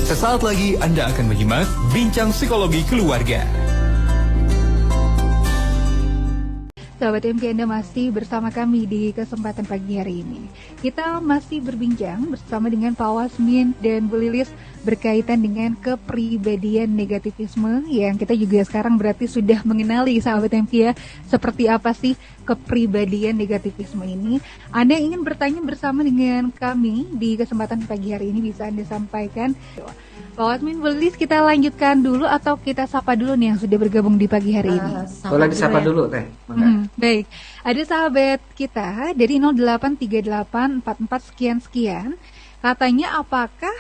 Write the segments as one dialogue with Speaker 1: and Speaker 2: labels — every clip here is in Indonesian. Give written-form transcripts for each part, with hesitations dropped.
Speaker 1: Sesaat lagi Anda akan menyimak Bincang Psikologi Keluarga.
Speaker 2: Sahabat MK, Anda masih bersama kami di kesempatan pagi hari ini. Kita masih berbincang bersama dengan Pak Wasmin dan Bu Lilis berkaitan dengan kepribadian negativisme yang kita juga sekarang berarti sudah mengenali, sahabat MK ya, seperti apa sih kepribadian negativisme ini. Anda ingin bertanya bersama dengan kami di kesempatan pagi hari ini, bisa Anda sampaikan. Pak Wasmin, Bu Lilis, kita lanjutkan dulu atau kita sapa dulu nih yang sudah bergabung di pagi hari ini?
Speaker 3: Boleh disapa dulu Teh.
Speaker 2: Baik, ada sahabat kita dari 083844 sekian-sekian. Katanya apakah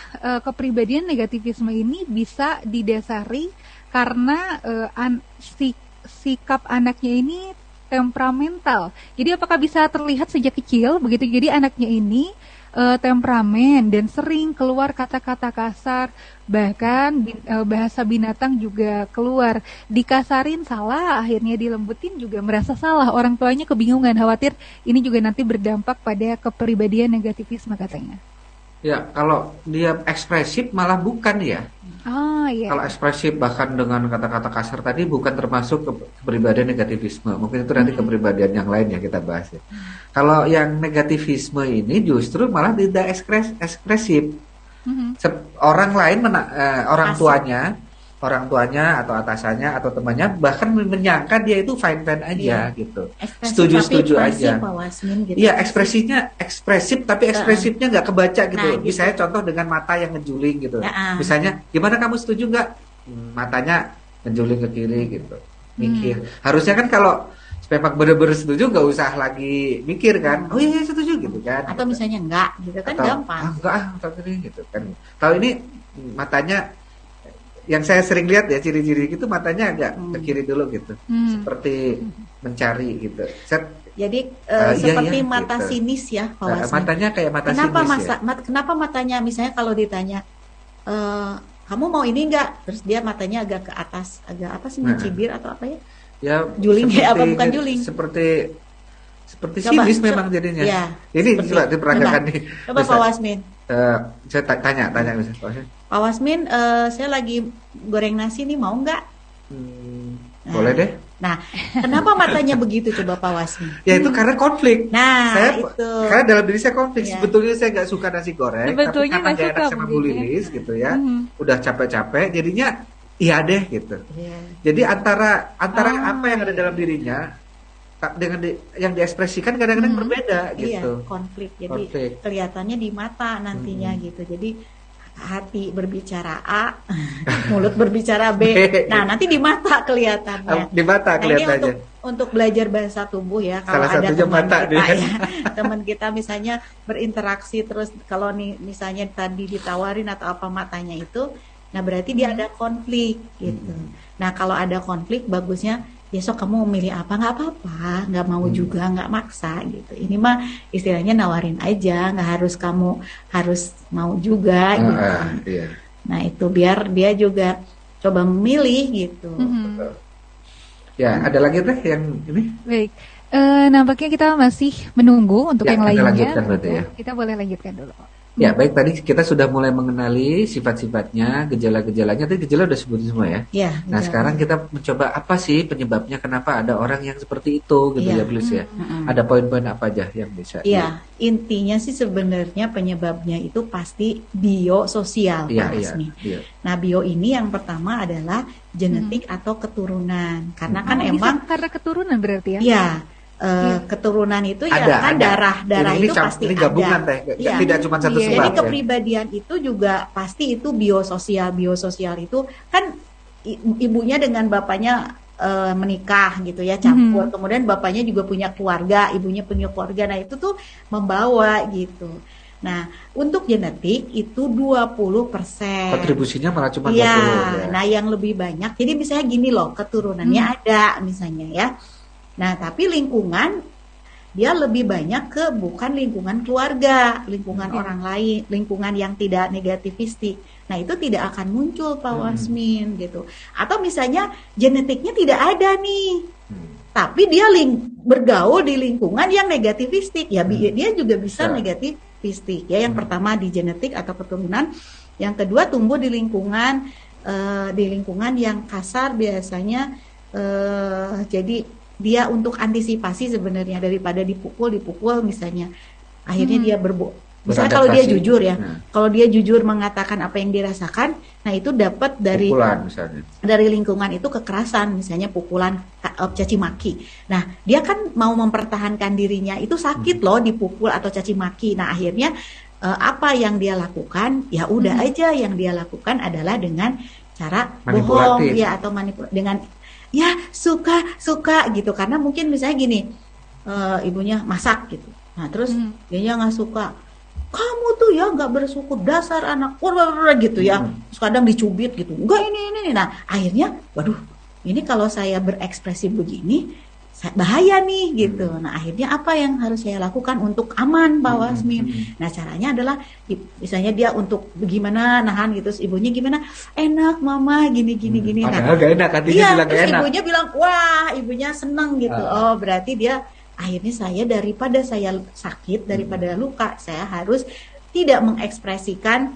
Speaker 2: kepribadian negativisme ini bisa didasari karena sikap anaknya ini temperamental. Jadi apakah bisa terlihat sejak kecil begitu? Jadi anaknya ini temperamen dan sering keluar kata-kata kasar, bahkan bahasa binatang juga keluar. Dikasarin salah, akhirnya dilembutin juga merasa salah. Orang tuanya kebingungan, khawatir ini juga nanti berdampak pada kepribadian negativisme katanya.
Speaker 3: Ya, kalau dia ekspresif malah bukan ya.
Speaker 2: Oh iya.
Speaker 3: Kalau ekspresif bahkan dengan kata-kata kasar tadi bukan termasuk kepribadian negativisme. Mungkin itu nanti kepribadian yang lain yang kita bahas ya. Kalau yang negativisme ini justru malah tidak ekspresif. Orang lain orang tuanya atau atasannya atau temannya bahkan menyangka dia itu fine aja gitu. Setuju aja.
Speaker 4: Gitu.
Speaker 3: Iya, ekspresif tapi ekspresifnya nggak kebaca gitu. Nah, misalnya contoh dengan mata yang ngejuling gitu. Misalnya, gimana kamu setuju nggak? Matanya ngejuling ke kiri gitu. Mikir. Harusnya kan kalau memang bener-bener setuju nggak usah lagi mikir kan. Oh iya setuju gitu kan.
Speaker 4: Atau misalnya enggak gitu kan,
Speaker 3: atau,
Speaker 4: gampang.
Speaker 3: Enggak gitu kan. Kalau ini matanya yang saya sering lihat ya ciri-ciri gitu matanya agak ke kiri dulu gitu. Seperti mencari gitu.
Speaker 4: Jadi seperti mata gitu. Sinis ya Pak Wasmin.
Speaker 3: Matanya kayak mata sinis ya.
Speaker 4: Kenapa matanya misalnya kalau ditanya kamu mau ini enggak? Terus dia matanya agak ke atas, agak apa sih, mencibir atau apa ya?
Speaker 3: Ya,
Speaker 4: juling ya, apa bukan juling?
Speaker 3: Seperti sinis memang jadinya. Ya, ini coba diperagakan nih.
Speaker 4: Coba Pak Wasmin.
Speaker 3: Saya tanya misalnya
Speaker 4: Pak Wasmin, saya lagi goreng nasi nih, mau nggak?
Speaker 3: Boleh deh.
Speaker 4: Nah, kenapa matanya begitu coba Pak Wasmin?
Speaker 3: Ya itu karena konflik.
Speaker 4: Nah,
Speaker 3: karena dalam diri saya konflik. Ya. Sebetulnya saya nggak suka nasi goreng,
Speaker 2: sebetulnya
Speaker 3: tapi karena gak enak sama Bu Lilis gitu ya. Udah capek-capek, jadinya iya deh gitu. Jadi antara apa yang ada dalam dirinya dengan yang diekspresikan kadang-kadang berbeda gitu.
Speaker 4: Iya, konflik. Jadi kelihatannya di mata nantinya gitu. Jadi hati berbicara A, mulut berbicara B. Nah, nanti di mata kelihatannya.
Speaker 3: Di mata kelihatannya.
Speaker 4: Nah, ini untuk belajar bahasa tubuh ya. Kalau
Speaker 3: salah
Speaker 4: ada
Speaker 3: teman kita
Speaker 4: ya, teman kita misalnya berinteraksi terus, kalau nih misalnya tadi ditawarin atau apa matanya itu, nah berarti dia ada konflik gitu. Nah, kalau ada konflik bagusnya besok kamu memilih apa, nggak apa-apa, nggak mau juga, nggak maksa gitu. Ini mah istilahnya nawarin aja, nggak harus kamu harus mau juga gitu.
Speaker 3: Iya.
Speaker 4: Nah itu biar dia juga coba memilih gitu.
Speaker 3: Ya, ada lagi Teh yang ini?
Speaker 2: Baik, nampaknya kita masih menunggu untuk yang lainnya.
Speaker 3: Lanjutkan berarti ya.
Speaker 2: Kita boleh lanjutkan dulu.
Speaker 3: Ya baik, tadi kita sudah mulai mengenali sifat-sifatnya, gejala-gejalanya. Tadi gejala udah sebutin semua ya.
Speaker 4: Ya.
Speaker 3: Nah sekarang kita mencoba apa sih penyebabnya, kenapa ada orang yang seperti itu gitu ya, Bliss ya. Ada poin-poin apa aja yang bisa?
Speaker 4: Iya, intinya sih sebenarnya penyebabnya itu pasti biososial, Pak Hasmi. Nah bio ini yang pertama adalah genetik atau keturunan, karena kan emang
Speaker 2: karena keturunan berarti ya.
Speaker 4: Iya. Keturunan itu ya kan darah ini itu pasti
Speaker 3: ini gabungan
Speaker 4: ada.
Speaker 3: Teh, tidak cuma satu sebab.
Speaker 4: Jadi kepribadian itu juga pasti itu biososial itu kan ibunya dengan bapaknya menikah gitu ya, campur. Kemudian bapaknya juga punya keluarga, ibunya punya keluarga. Nah itu tuh membawa gitu. Nah, untuk genetik itu 20%.
Speaker 3: Kontribusinya malah cuma 20%.
Speaker 4: Ya. Nah, yang lebih banyak. Jadi misalnya gini loh, keturunannya ada misalnya ya. Nah, tapi lingkungan dia lebih banyak ke bukan lingkungan keluarga, lingkungan orang lain, lingkungan yang tidak negativistik. Nah, itu tidak akan muncul Pak Wasmin gitu. Atau misalnya genetiknya tidak ada nih. Tapi dia bergaul di lingkungan yang negativistik, ya dia juga bisa negativistik ya. Yang pertama di genetik atau keturunan. Yang kedua, tumbuh di lingkungan yang kasar biasanya, jadi dia untuk antisipasi sebenarnya daripada dipukul misalnya, akhirnya dia misalnya kalau dia jujur ya, kalau dia jujur mengatakan apa yang dirasakan, nah itu dapat dari
Speaker 3: pukulan misalnya,
Speaker 4: dari lingkungan itu kekerasan, misalnya pukulan, caci maki. Nah dia kan mau mempertahankan dirinya, itu sakit loh dipukul atau caci maki. Nah akhirnya apa yang dia lakukan, ya udah aja yang dia lakukan adalah dengan cara bohong ya, atau dengan ya suka gitu, karena mungkin misalnya gini, ibunya masak gitu, nah terus dia nggak suka, kamu tuh ya nggak bersyukur, dasar anak gitu ya, terus kadang dicubit gitu, enggak ini. Nah akhirnya, waduh, ini kalau saya berekspresi begini bahaya nih gitu. Nah akhirnya apa yang harus saya lakukan untuk aman, Pak Wasmin? Nah caranya adalah misalnya dia untuk gimana nahan gitu, terus ibunya gimana, enak mama gini.
Speaker 3: Padahal gak enak,
Speaker 4: iya, terus enak. Ibunya bilang wah, ibunya seneng gitu. Oh berarti dia akhirnya, saya daripada saya sakit, daripada luka, saya harus tidak mengekspresikan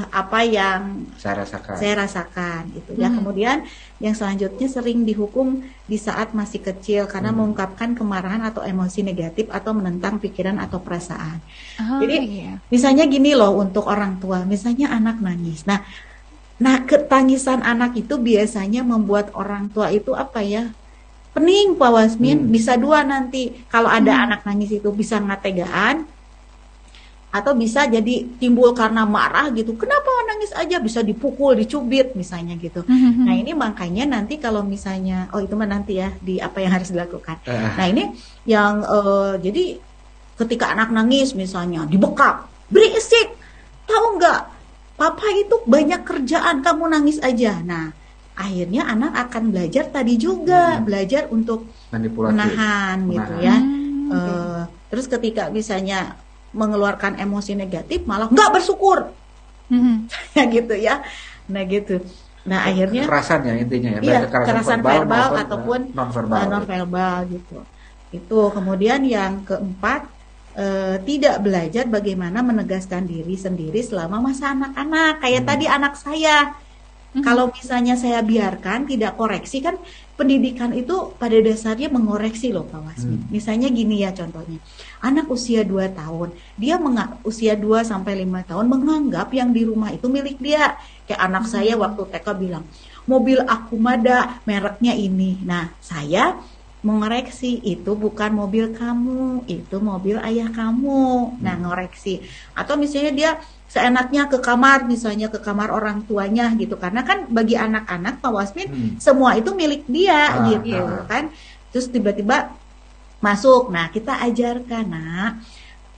Speaker 4: apa yang saya rasakan gitu ya. Kemudian yang selanjutnya, sering dihukum di saat masih kecil karena mengungkapkan kemarahan atau emosi negatif atau menentang pikiran atau perasaan. Jadi misalnya gini loh, untuk orang tua, misalnya anak nangis. Nah ketangisan anak itu biasanya membuat orang tua itu apa ya, pening, Pak Wasmin. Bisa dua nanti, kalau ada anak nangis itu bisa ngategaan, atau bisa jadi timbul karena marah gitu, kenapa nangis aja, bisa dipukul, dicubit misalnya gitu. Nah ini makanya nanti kalau misalnya, itu mah nanti ya di apa yang harus dilakukan. Nah ini yang jadi ketika anak nangis misalnya dibekap, berisik, tahu nggak, papa itu banyak kerjaan, kamu nangis aja. Nah akhirnya anak akan belajar tadi juga, belajar untuk menahan gitu ya. Terus ketika misalnya mengeluarkan emosi negatif, malah nggak bersyukur, ya gitu ya. Nah gitu. Nah akhirnya
Speaker 3: kekerasan ya intinya ya.
Speaker 4: Iya, kekerasan verbal ataupun non verbal gitu. Itu. Kemudian yang keempat, tidak belajar bagaimana menegaskan diri sendiri selama masa anak-anak. Kayak tadi anak saya. Kalau misalnya saya biarkan, tidak koreksi, kan pendidikan itu pada dasarnya mengoreksi loh Pak Wasmin. Misalnya gini ya contohnya, anak usia 2 tahun, dia usia 2 sampai 5 tahun menganggap yang di rumah itu milik dia. Kayak anak saya waktu TK bilang, mobil aku Mada, mereknya ini. Nah saya mengoreksi, itu bukan mobil kamu, itu mobil ayah kamu. Nah ngoreksi. Atau misalnya dia seenaknya ke kamar, misalnya ke kamar orang tuanya gitu, karena kan bagi anak-anak Pak Wasmin semua itu milik dia gitu kan. Terus tiba-tiba masuk, nah kita ajarkan, nak,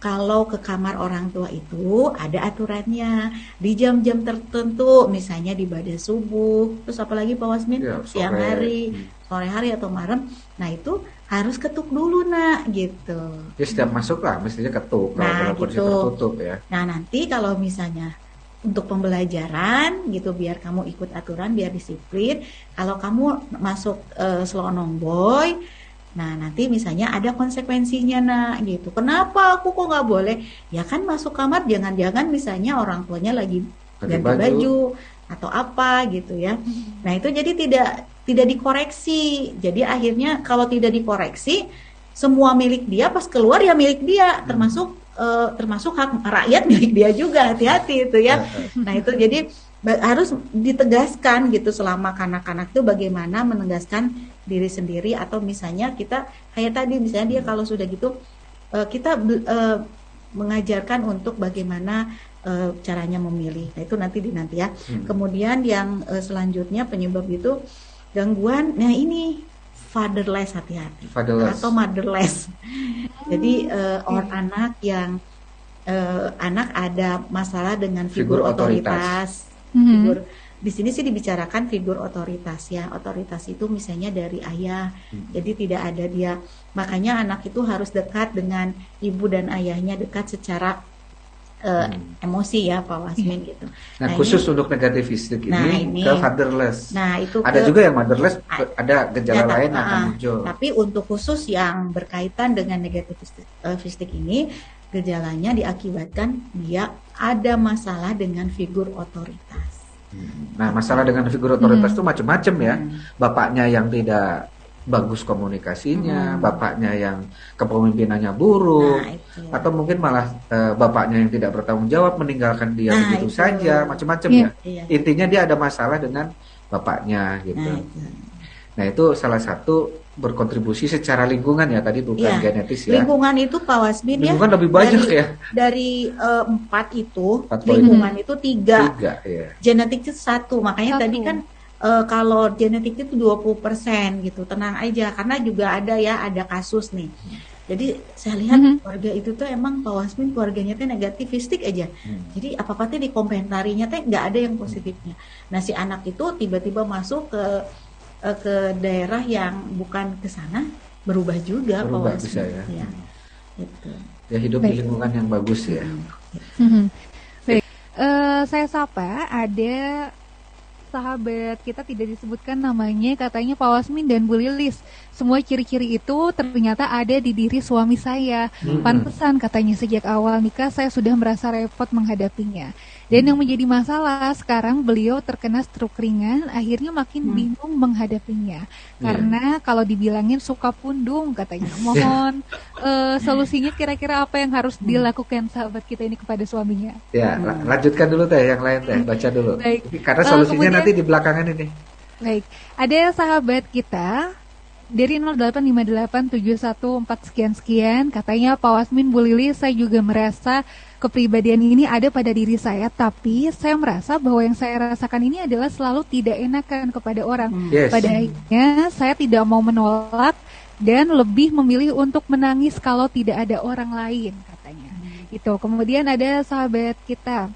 Speaker 4: kalau ke kamar orang tua itu ada aturannya di jam-jam tertentu, misalnya di ibadah subuh, terus apalagi Pak Wasmin siang hari, sore hari atau malam. Nah itu harus ketuk dulu nak gitu.
Speaker 3: Ya setiap masuk lah mestinya ketuk, kalau kursi tertutup ya. Nah
Speaker 4: nanti kalau misalnya untuk pembelajaran gitu, biar kamu ikut aturan, biar disiplin. Kalau kamu masuk selonong boy, nah nanti misalnya ada konsekuensinya nak gitu. Kenapa aku kok nggak boleh? Ya kan masuk kamar jangan-jangan misalnya orang tuanya lagi ganti baju atau apa gitu ya. Nah itu jadi tidak dikoreksi. Jadi akhirnya kalau tidak dikoreksi, semua milik dia, pas keluar ya milik dia, termasuk hak rakyat milik dia juga. Hati-hati itu ya. Nah itu jadi harus ditegaskan gitu selama kanak-kanak itu bagaimana menegaskan diri sendiri. Atau misalnya kita kayak tadi misalnya dia kalau sudah gitu, kita mengajarkan untuk bagaimana caranya memilih. Nah itu nanti ya. Kemudian yang selanjutnya penyebab itu gangguan, nah ini fatherless, hati-hati, atau motherless. Jadi anak yang anak ada masalah dengan figur otoritas. Figur di sini sih dibicarakan figur otoritas ya. Otoritas itu misalnya dari ayah. Jadi tidak ada dia. Makanya anak itu harus dekat dengan ibu dan ayahnya, dekat secara emosi ya Pak Wasmin gitu.
Speaker 3: Nah khusus ini, untuk negatifistik ini ke fatherless.
Speaker 4: Nah itu
Speaker 3: ada juga yang motherless, ada gejala lain akan muncul.
Speaker 4: Tapi untuk khusus yang berkaitan dengan negatifistik ini, gejalanya diakibatkan dia ada masalah dengan figur otoritas.
Speaker 3: Nah, masalah dengan figur otoritas itu macam-macam ya. Bapaknya yang tidak bagus komunikasinya, bapaknya yang kepemimpinannya buruk, atau mungkin malah bapaknya yang tidak bertanggung jawab meninggalkan dia begitu saja, macam-macam ya. Intinya dia ada masalah dengan bapaknya gitu. Nah, itu salah satu berkontribusi secara lingkungan ya, tadi bukan genetis ya.
Speaker 4: Lingkungan itu Pak Wasmin ya.
Speaker 3: Lingkungan lebih banyak
Speaker 4: dari 4 itu, lingkungan itu 3.
Speaker 3: Ya.
Speaker 4: Genetik itu 1. Makanya tadi kan kalau genetik itu 20% gitu. Tenang aja karena juga ada kasus nih. Jadi saya lihat keluarga itu tuh emang Pak Wasmin keluarganya tuh negativistik aja. Jadi apa-apa tuh dikomentarinya tuh nggak ada yang positifnya. Nah, si anak itu tiba-tiba masuk ke daerah yang bukan ke sana, berubah juga Pak Wasmin.
Speaker 3: Bisa ya.
Speaker 4: Gitu.
Speaker 3: Ya, hidup di lingkungan yang bagus ya.
Speaker 2: Baik, saya sapa ada sahabat kita tidak disebutkan namanya, katanya Pak Wasmin dan Bu Lilis, semua ciri-ciri itu ternyata ada di diri suami saya. Pantesan katanya sejak awal nikah saya sudah merasa repot menghadapinya. Dan yang menjadi masalah sekarang beliau terkena stroke ringan, akhirnya makin bingung menghadapinya. Karena kalau dibilangin suka pundung katanya. Mohon solusinya kira-kira apa yang harus dilakukan sahabat kita ini kepada suaminya?
Speaker 3: Ya, lanjutkan dulu teh, yang lain teh, baca dulu.
Speaker 2: Baik.
Speaker 3: Karena solusinya
Speaker 2: kemudian,
Speaker 3: nanti di belakangan ini.
Speaker 2: Baik, ada sahabat kita dari 0858714 sekian-sekian, katanya Pak Wasmin, Bu Lili, saya juga merasa kepribadian ini ada pada diri saya, tapi saya merasa bahwa yang saya rasakan ini adalah selalu tidak enakan kepada orang. Pada akhirnya saya tidak mau menolak dan lebih memilih untuk menangis kalau tidak ada orang lain, katanya. Itu. Kemudian ada sahabat kita,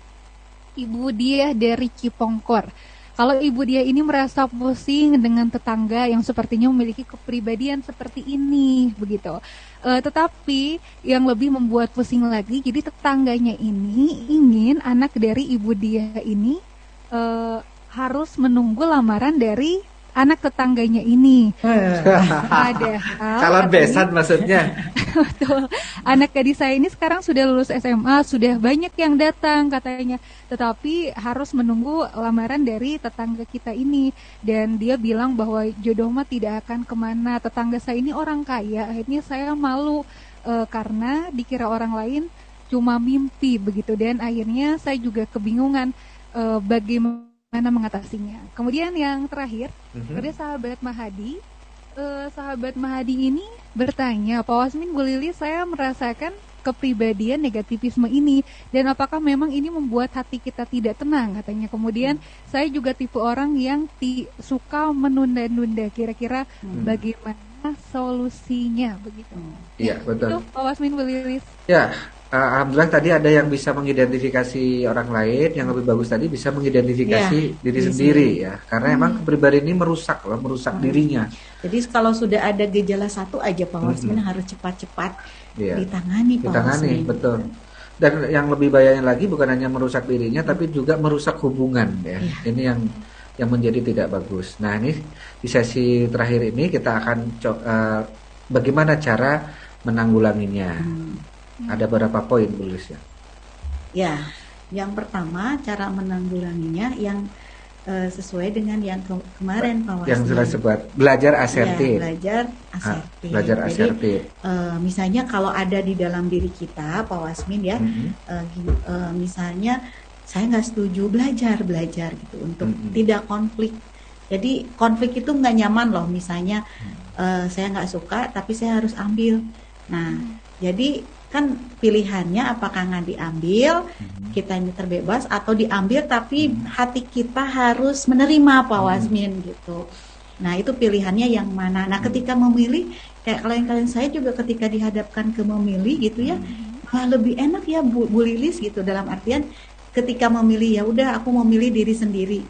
Speaker 2: Ibu Diah dari Cipongkor. Kalau ibu dia ini merasa pusing dengan tetangga yang sepertinya memiliki kepribadian seperti ini, begitu. Tetapi yang lebih membuat pusing lagi, jadi tetangganya ini ingin anak dari ibu dia ini harus menunggu lamaran dari anak tetangganya ini. Padahal
Speaker 3: calon besan maksudnya.
Speaker 2: Betul. Anak gadis saya ini sekarang sudah lulus SMA, sudah banyak yang datang katanya. Tetapi harus menunggu lamaran dari tetangga kita ini. Dan dia bilang bahwa jodoh mah tidak akan kemana. Tetangga saya ini orang kaya. Akhirnya saya malu karena dikira orang lain cuma mimpi begitu. Dan akhirnya saya juga kebingungan bagaimana mengatasinya. Kemudian yang terakhir, ada sahabat Mahadi. Sahabat Mahadi ini bertanya, Pak Wasmin, Bu Lili, saya merasakan kepribadian negativisme ini, dan apakah memang ini membuat hati kita tidak tenang, katanya. Kemudian saya juga tipe orang yang suka menunda-nunda. Kira-kira bagaimana solusinya begitu?
Speaker 3: Iya, betul.
Speaker 2: Itu Pak Wasmin, Bu Lili.
Speaker 3: Ya, alhamdulillah tadi ada yang bisa mengidentifikasi orang lain, yang lebih bagus tadi bisa mengidentifikasi diri sendiri ya. Karena emang kepribadian ini merusak dirinya. Jadi
Speaker 4: kalau sudah ada gejala satu aja Pak Wasmin harus cepat-cepat ditangani Pak Wasmin. Betul.
Speaker 3: Dan yang lebih bahayanya lagi bukan hanya merusak dirinya, tapi juga merusak hubungan ya. Ini yang menjadi tidak bagus. Nah, ini di sesi terakhir ini kita akan bagaimana cara menanggulanginya. Ada beberapa poin tulisnya.
Speaker 4: Ya, yang pertama cara menanggulanginya yang sesuai dengan yang kemarin Pak Wasmin.
Speaker 3: Yang sudah sebut belajar asertif.
Speaker 4: Ya, belajar asertif.
Speaker 3: Belajar asertif.
Speaker 4: Jadi, misalnya kalau ada di dalam diri kita Pak Wasmin ya, misalnya saya nggak setuju, belajar gitu untuk tidak konflik. Jadi konflik itu nggak nyaman loh. Misalnya saya nggak suka tapi saya harus ambil. Nah, jadi kan pilihannya apakah nggak diambil, kitanya terbebas, atau diambil tapi hati kita harus menerima Pak Wasmin gitu. Nah, itu pilihannya yang mana. Nah, ketika memilih, kayak kalian saya juga ketika dihadapkan ke memilih gitu ya, lebih enak ya Bu Lilis gitu, dalam artian ketika memilih ya udah aku memilih diri sendiri,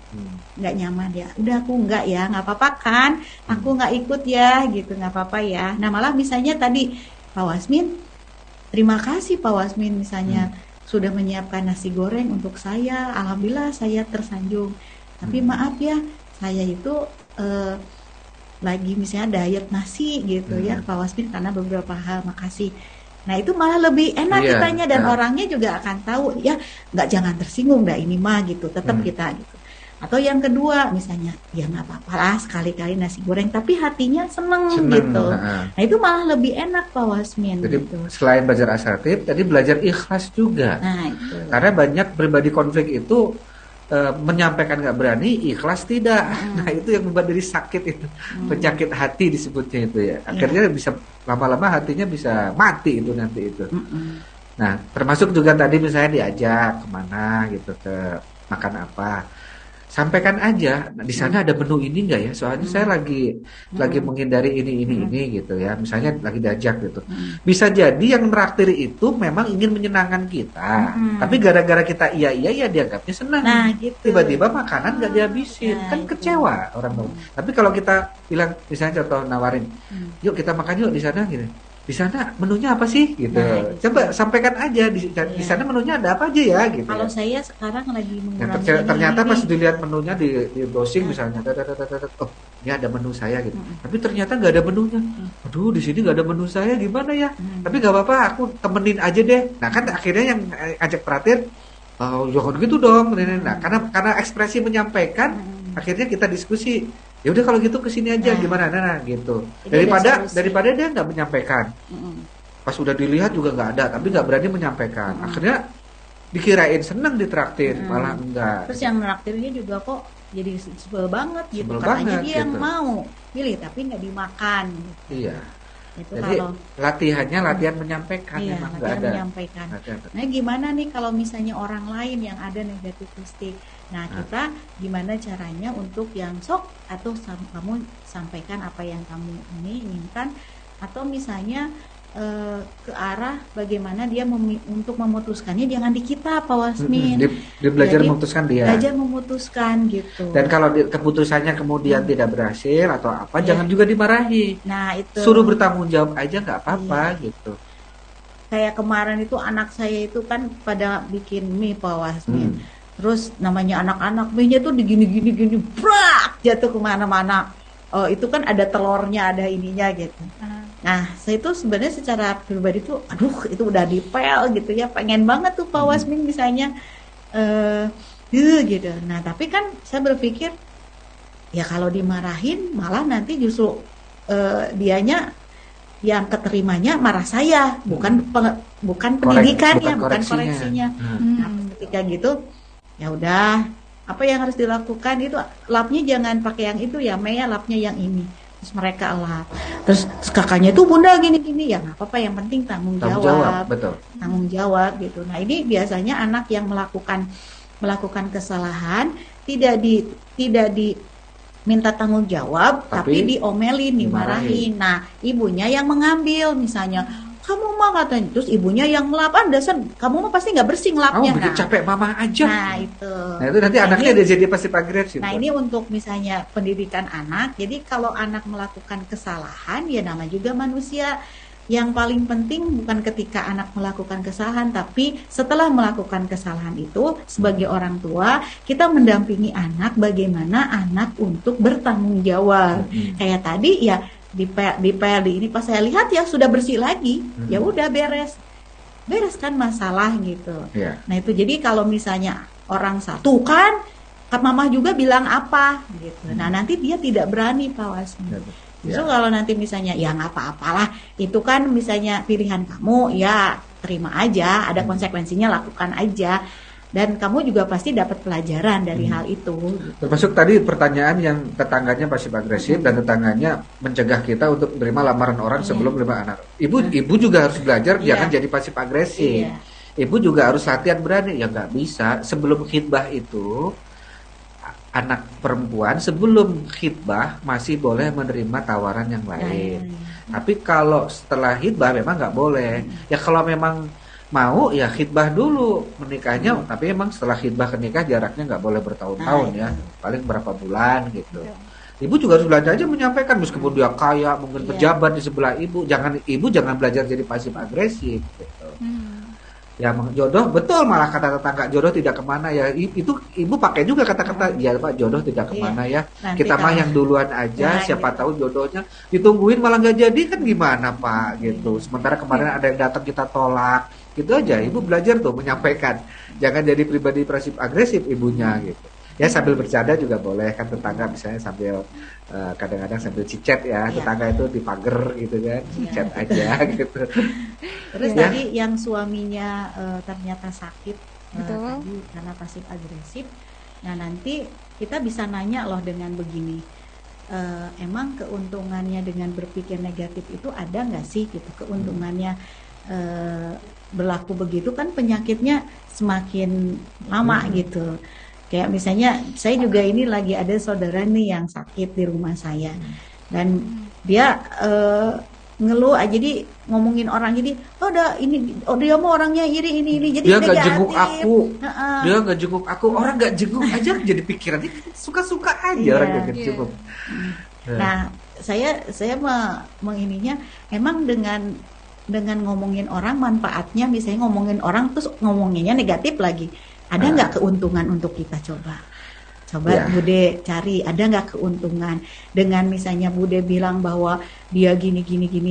Speaker 4: nggak nyaman ya udah aku nggak apa-apa kan, aku nggak ikut ya gitu, nggak apa-apa ya. Nah, malah misalnya tadi Pak Wasmin, terima kasih Pak Wasmin misalnya sudah menyiapkan nasi goreng untuk saya, alhamdulillah saya tersanjung. Tapi maaf ya, saya itu lagi misalnya diet nasi gitu ya Pak Wasmin karena beberapa hal, makasih. Nah itu malah lebih enak
Speaker 3: Iya,
Speaker 4: kitanya dan orangnya juga akan tahu ya nggak jangan tersinggung dah ini mah gitu, tetap kita gitu. Atau yang kedua misalnya ya nggak apa-apa lah sekali-kali nasi goreng tapi hatinya seneng gitu. Nah itu malah lebih enak Pak Wasmin.
Speaker 3: Jadi
Speaker 4: gitu.
Speaker 3: selain belajar asertif, tadi belajar ikhlas juga.
Speaker 4: Nah itu.
Speaker 3: Karena banyak pribadi konflik itu menyampaikan nggak berani, ikhlas tidak. Nah itu yang membuat diri sakit itu, penyakit hati disebutnya itu ya. Akhirnya bisa lama-lama hatinya bisa mati itu nanti itu. Nah termasuk juga tadi misalnya diajak kemana gitu, ke makan apa, sampaikan aja. Nah, di sana ada menu ini enggak ya? Soalnya saya lagi menghindari ini gitu ya. Misalnya lagi diajak gitu. Bisa jadi yang traktir itu memang ingin menyenangkan kita. Tapi gara-gara kita iya ya dianggapnya senang.
Speaker 4: Nah, gitu.
Speaker 3: Tiba-tiba makanan nggak dihabisin. Kan
Speaker 4: itu.
Speaker 3: kecewa orang. Tapi kalau kita bilang misalnya contoh nawarin, "Yuk kita makan yuk di sana," gitu. Di sana menunya apa sih gitu.
Speaker 4: Nah,
Speaker 3: Coba sampaikan aja di sana menunya ada apa aja ya gitu.
Speaker 4: Kalau
Speaker 3: ya.
Speaker 4: saya sekarang lagi
Speaker 3: Nah,
Speaker 4: mengurangi
Speaker 3: ternyata
Speaker 4: ini.
Speaker 3: pas dilihat menunya di browsing misalnya, oh ini ada menu saya gitu. Tapi ternyata nggak ada menunya. Aduh di sini nggak ada menu saya gimana ya? Tapi nggak apa-apa, aku temenin aja deh. Nah kan akhirnya yang ajak perhatian, oh jangan gitu dong. Nah karena ekspresi menyampaikan, akhirnya kita diskusi. Ya udah kalau gitu kesini aja gimana? Nah gitu.
Speaker 4: Jadi
Speaker 3: Daripada dia nggak menyampaikan. Pas udah dilihat juga nggak ada, tapi nggak berani menyampaikan. Akhirnya dikirain seneng ditraktir, malah enggak.
Speaker 4: Terus yang traktirnya juga kok jadi sebel banget gitu.
Speaker 3: Sebel
Speaker 4: Katanya
Speaker 3: banget,
Speaker 4: dia yang
Speaker 3: gitu.
Speaker 4: mau pilih tapi nggak dimakan. Gitu.
Speaker 3: Iya.
Speaker 4: Itu
Speaker 3: Jadi
Speaker 4: kalau
Speaker 3: latihannya latihan menyampaikan,
Speaker 4: iya,
Speaker 3: memang nggak
Speaker 4: latihan
Speaker 3: ada.
Speaker 4: menyampaikan.
Speaker 3: Latihan.
Speaker 4: Nah gimana nih kalau misalnya orang lain yang ada negativistik. Nah kita gimana caranya untuk yang sok atau kamu sampaikan apa yang kamu inginkan atau misalnya ke arah bagaimana dia untuk memutuskannya jangan di kita Pak Wasmin.
Speaker 3: Dia belajar
Speaker 4: Jadi,
Speaker 3: memutuskan dia.
Speaker 4: Belajar memutuskan gitu.
Speaker 3: Dan kalau keputusannya kemudian tidak berhasil atau apa,
Speaker 4: Iya.
Speaker 3: jangan juga dimarahi.
Speaker 4: Nah itu.
Speaker 3: Suruh bertanggung jawab aja nggak apa-apa gitu.
Speaker 4: Kayak kemarin itu anak saya itu kan pada bikin mie Pak Wasmin. Terus namanya anak-anak mie-nya tuh digini-gini brak jatuh kemana-mana. Oh itu kan ada telurnya, ada ininya gitu. Nah saya itu sebenarnya secara pribadi tuh, aduh itu udah dipel gitu ya, pengen banget tuh Pak Wasmin misalnya, gitu. Nah tapi kan saya berpikir, ya kalau dimarahin malah nanti justru dianya yang keterimanya marah saya, bukan pendidikannya, bukan koreksinya. Nah, ketika gitu ya udah apa yang harus dilakukan itu lapnya jangan pakai yang itu ya Mei, lapnya yang ini. Terus mereka lap. Terus kakaknya tuh bunda gini-gini ya nggak apa-apa, yang penting tanggung jawab.
Speaker 3: Betul.
Speaker 4: Tanggung jawab gitu. Nah ini biasanya anak yang melakukan kesalahan tidak diminta tanggung jawab, tapi diomelin, dimarahin. Nah ibunya yang mengambil misalnya. Kamu mah katanya, terus ibunya yang ngelap, dasar kamu mah pasti nggak bersih ngelapnya.
Speaker 3: Bikin capek mama aja.
Speaker 4: Nah itu.
Speaker 3: Nah itu nanti anaknya dia jadi pasif agresif.
Speaker 4: Nah ini untuk misalnya pendidikan anak. Jadi kalau anak melakukan kesalahan, ya nama juga manusia. Yang paling penting bukan ketika anak melakukan kesalahan, tapi setelah melakukan kesalahan itu sebagai orang tua kita mendampingi anak bagaimana anak untuk bertanggung jawab. Kayak tadi ya. Di ini pas saya lihat ya sudah bersih lagi, ya udah beres kan masalah gitu. Nah itu jadi kalau misalnya orang satu kan mama juga bilang apa gitu, nah nanti dia tidak berani Pak Wasmi. Justru kalau nanti misalnya ya nggak apa-apalah, itu kan misalnya pilihan kamu ya terima aja, ada konsekuensinya lakukan aja. Dan kamu juga pasti dapat pelajaran dari hal itu.
Speaker 3: Termasuk tadi pertanyaan yang tetangganya pasif agresif dan tetangganya mencegah kita untuk menerima lamaran orang sebelum menerima anak. Ibu juga harus belajar jangan jadi pasif agresif. Ibu juga harus latihan berani. Ya nggak bisa. Sebelum khitbah itu anak perempuan sebelum khitbah masih boleh menerima tawaran yang lain. Tapi kalau setelah khitbah memang nggak boleh. Ya kalau memang mau ya khitbah dulu menikahnya, tapi emang setelah khitbah ke nikah jaraknya nggak boleh bertahun-tahun ya, paling berapa bulan gitu. Ibu juga harus belajar aja menyampaikan meskipun dia kaya, mungkin pejabat di sebelah ibu, jangan belajar jadi pasif agresif gitu. Ya jodoh betul, malah kata tetangga jodoh tidak kemana ya, itu ibu pakai juga kata-kata ya Pak, jodoh tidak kemana ya.
Speaker 4: Nanti
Speaker 3: Kita mah yang duluan aja, siapa tahu jodohnya ditungguin malah nggak jadi kan gimana Pak gitu. Sementara kemarin ada yang datang kita tolak, gitu aja. Ibu belajar tuh menyampaikan, jangan jadi pribadi pasif agresif ibunya gitu. Ya sambil bercanda juga boleh kan, tetangga misalnya sambil kadang-kadang sambil cicet ya, tetangga itu di pagar gitu kan, cicet aja gitu.
Speaker 4: Terus tadi yang suaminya ternyata sakit tadi karena pasif agresif. Nah nanti kita bisa nanya loh dengan begini, emang keuntungannya dengan berpikir negatif itu ada nggak sih gitu, keuntungannya berlaku begitu kan penyakitnya semakin lama gitu. Kayak misalnya saya juga ini lagi ada saudara nih yang sakit di rumah saya, dan dia ngeluh aja, jadi ngomongin orang, jadi dia mau orangnya iri ini, jadi
Speaker 3: dia nggak jenguk aku, dia nggak jenguk aku, orang nggak jenguk aja jadi pikirannya suka-suka aja orang nggak jenguk.
Speaker 4: Nah saya mengininya emang dengan ngomongin orang manfaatnya, misalnya ngomongin orang terus ngomonginnya negatif lagi, ada nggak keuntungan untuk kita? Coba Bude cari, ada nggak keuntungan dengan misalnya Bude bilang bahwa dia gini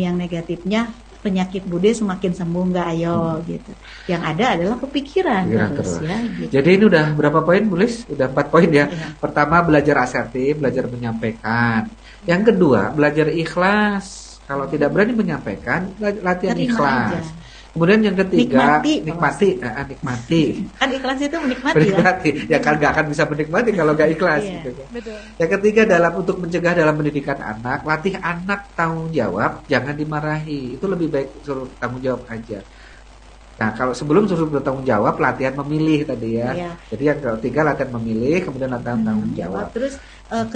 Speaker 4: yang negatifnya, penyakit Bude semakin sembuh nggak? Ayo gitu. Yang ada adalah kepikiran terus. Ya, gitu.
Speaker 3: Jadi ini udah berapa poin Bu Lis? Udah 4 poin ya. Pertama, belajar asertif, belajar menyampaikan. Yang kedua, belajar ikhlas. Kalau tidak berani menyampaikan, latihan ikhlas. Aja. Kemudian yang ketiga, nikmati. Kan
Speaker 4: ikhlas itu menikmati.
Speaker 3: Ya kan nggak akan bisa menikmati kalau nggak ikhlas. Gitu.
Speaker 2: Betul.
Speaker 3: Yang ketiga, untuk mencegah dalam pendidikan anak, latih anak tanggung jawab, jangan dimarahi. Itu lebih baik suruh tanggung jawab aja. Nah, kalau sebelum suruh bertanggung jawab, latihan memilih tadi ya. Iya. Jadi yang ketiga, latihan memilih, kemudian latihan tanggung jawab.
Speaker 4: Terus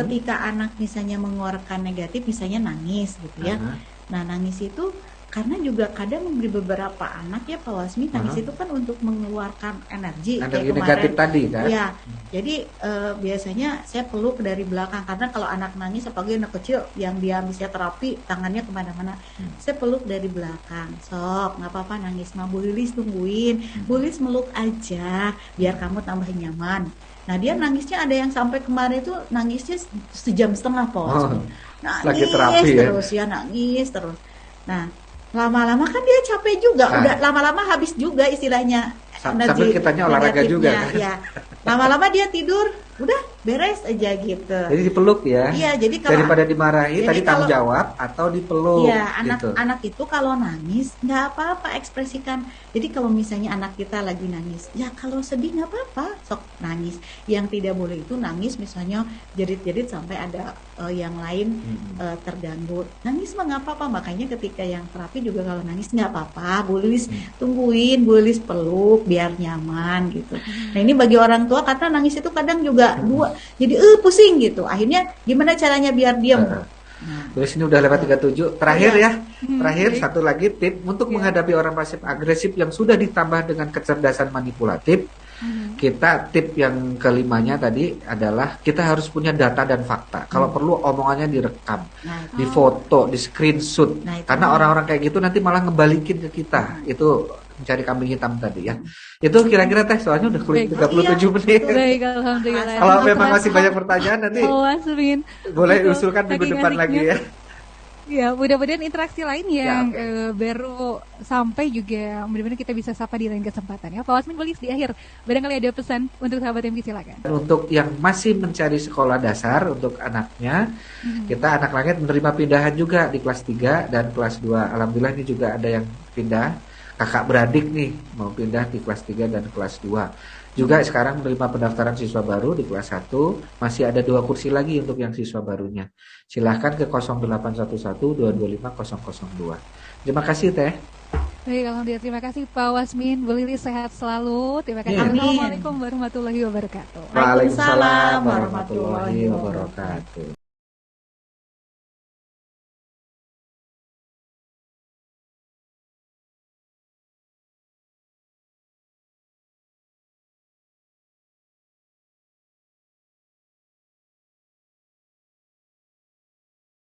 Speaker 4: ketika anak misalnya mengeluarkan negatif, misalnya nangis gitu ya. Nah, nangis itu karena juga kadang di beberapa anak ya Pak Wasmi, nangis itu kan untuk mengeluarkan energi kayak
Speaker 3: negatif tadi kan.
Speaker 4: Ya, jadi biasanya saya peluk dari belakang, karena kalau anak nangis apalagi anak kecil yang dia misalnya terapi tangannya kemana-mana, saya peluk dari belakang. Sok, nggak apa-apa nangis mah, Bu Lilis tungguin, Bu Lilis meluk aja biar kamu tambah nyaman. Nah dia nangisnya ada yang sampai kemarin itu nangisnya 1,5 jam Pak Wasmi. Nangis
Speaker 3: lagi terapi
Speaker 4: terus ya, nangis terus. Nah lama-lama kan dia capek juga, udah lama-lama habis juga istilahnya.
Speaker 3: Sambil kitanya olahraga juga kan.
Speaker 4: Ya. Lama-lama dia tidur, udah beres aja gitu.
Speaker 3: Jadi dipeluk ya.
Speaker 4: Iya, jadi kalau
Speaker 3: daripada dimarahi tadi tanggung jawab atau dipeluk.
Speaker 4: Iya, anak itu kalau nangis nggak apa-apa, ekspresikan. Jadi kalau misalnya anak kita lagi nangis, ya kalau sedih nggak apa-apa, sok nangis. Yang tidak boleh itu nangis misalnya jerit-jerit sampai ada yang lain terganggu. Nangis mah nggak apa-apa, makanya ketika yang terapi juga kalau nangis nggak apa-apa, Bu Lilis tungguin, Bu Lilis peluk biar nyaman gitu. Nah ini bagi orang tua, karena nangis itu kadang juga jadi pusing gitu. Akhirnya gimana caranya biar diam?
Speaker 3: Terus ini udah lewat 37. Terakhir ya. Terakhir satu lagi tip untuk menghadapi orang pasif agresif yang sudah ditambah dengan kecerdasan manipulatif. Kita tip yang kelimanya tadi adalah kita harus punya data dan fakta. Kalau perlu omongannya direkam, difoto, di screenshot. Karena orang-orang kayak gitu nanti malah ngebalikin ke kita. Itu mencari kambing hitam tadi ya. Itu kira-kira teh, soalnya udah 37 menit.
Speaker 2: Baik, alhamdulillah.
Speaker 3: Kalau memang masih banyak pertanyaan nanti boleh usulkan minggu depan lagi ya.
Speaker 2: Ya, mudah-mudahan interaksi lain yang baru sampai juga mudah-mudahan kita bisa sapa di lain kesempatan ya. Pak Wasmin, boleh di akhir barangkali ada pesan untuk sahabat MG, silakan.
Speaker 3: Untuk yang masih mencari sekolah dasar untuk anaknya, kita Anak Langit menerima pindahan juga di kelas 3 dan kelas 2. Alhamdulillah ini juga ada yang pindah. Kakak beradik nih mau pindah di kelas 3 dan kelas 2. Juga sekarang menerima pendaftaran siswa baru di kelas 1. Masih ada 2 kursi lagi untuk yang siswa barunya. Silahkan ke 0811 225 002. Terima kasih Teh.
Speaker 2: Baik, alhamdulillah, terima kasih Pak Wasmin. Bu Lilis sehat selalu. Terima kasih. Assalamualaikum warahmatullahi wabarakatuh.
Speaker 3: Waalaikumsalam warahmatullahi wabarakatuh.